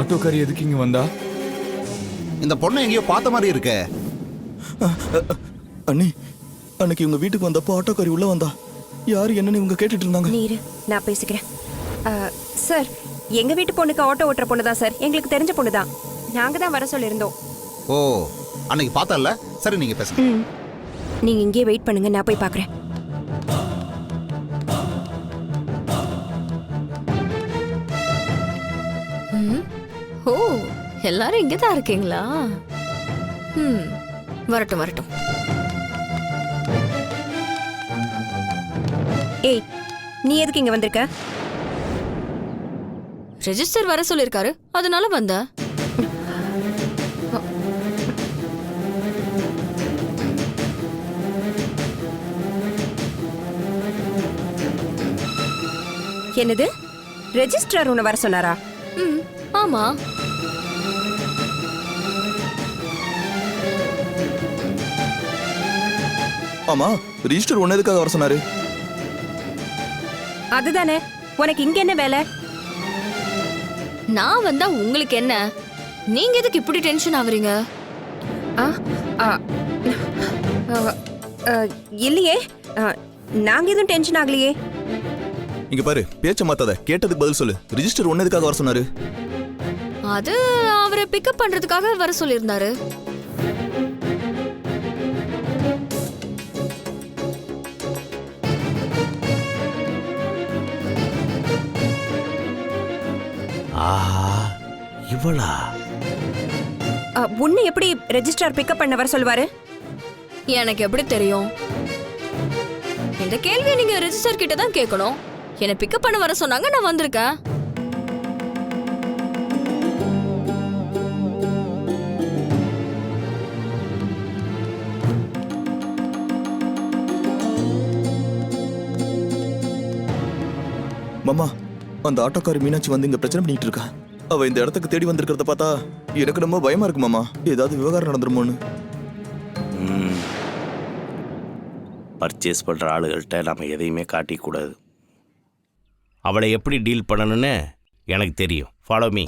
ஆட்டோக்காரி எதுக்கு இங்க வந்தா? இந்த பொண்ணை எங்கேயோ பார்த்த மாதிரி இருக்கே. அண்ணி, அன்னைக்கு உங்க வீட்டுக்கு வந்தப்போ ஆட்டோக்காரி உள்ள வந்தா. யாரு என்னன்னு இவங்க கேட்டுட்டு இருந்தாங்க. நீரு நான் பேசிக்கிறேன். சார், எங்க வீட்டு பொண்ணுக்கு ஆட்டோ ஓட்டுற பொண்ணு தான் சார். எங்களுக்கு தெரிஞ்ச பொண்ணு தான். நாங்க தான் வர சொல்லியிருந்தோம். ஓ, அன்னைக்கு பார்த்தல. சரி, நீங்க பேசுங்க. நீங்க இங்கே வெயிட் பண்ணுங்க, நான் போய் பார்க்கறேன். ஓ, எல்லாரும் இங்க தான் இருக்கீங்களா? வரட்டும் வரட்டும். ஏய், நீ எதுக்கு இங்க வந்திருக்க? ரெஜிஸ்டர் வர சொல்லிருக்காரு, அதனால வந்த. என்னது? ரெஜிஸ்ட்ரார் உன்னை வர சொன்னாரா? ஆமா. ஆமா, ரிஜிஸ்டர் ஒன்னு எதுக்காக வர சொன்னாரு? அதுதானே. உனக்கு இங்க என்ன வேலை? நான் வந்தா உங்களுக்கு என்ன? நீங்க எதுக்கு இப்படி டென்ஷன் ஆகுறீங்க? ஆ, ஆ, இல்லையே. நாங்க எதுவும் டென்ஷன் ஆகலையே. இங்க பாரு, பேச்ச மாத்தாத. கேட்டதுக்கு பதில் சொல்லு. ரிஜிஸ்டர் ஒன்னு எதுக்காக வர சொன்னாரு? அது அவரை பிக்கப் பண்றதுக்காக வர சொல்லியிருந்தாரு. ஆஹா, இவளா? உன்னை எப்படி ரெஜிஸ்ட்ரார் பிக்கப் பண்ண வர சொல்வாரு? எனக்கு எப்படி தெரியும்? இந்த கேள்வியை நீங்க ரெஜிஸ்டர் கிட்ட தான் கேட்கணும். என்ன பிக்கப் பண்ண வர சொன்னாங்க, நான் வந்திருக்கேன். மாமா, அந்த ஆட்டோக்காரி மீனாட்சி வந்து இங்க பிரச்சனை பண்ணிட்டு இருக்கா. அவ இந்த இடத்துக்கு தேடி வந்திருக்கிறத பார்த்தா எனக்கு ரொம்ப பயமா இருக்கு மாமா. ஏதாவது விவகாரம் நடந்துருமோன்னு. பர்ச்சேஸ் பண்ணுற ஆளுகள்கிட்ட நம்ம எதையுமே காட்டிக்கூடாது. அவளை எப்படி டீல் பண்ணணும்னு எனக்கு தெரியும். Follow me.